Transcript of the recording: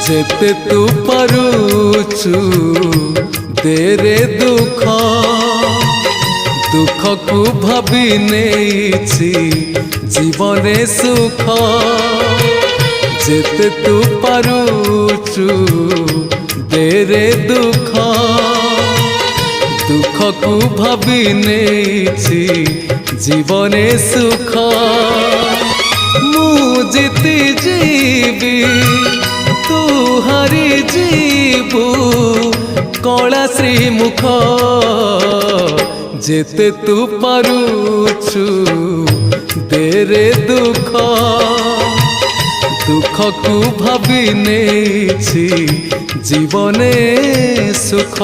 जेते तू पारुचु देरे दुख दुख को भाभी नेछि जीवने सुख जेते तू पारुचु देरे दुख दुख को भाभी नेछि जीवने सुख मु जीती जीवी तू हारी जीवु कला श्रीमुख जेते तू पारुचु देरे दुख दुख को भाभी नेछि जीवने सुख।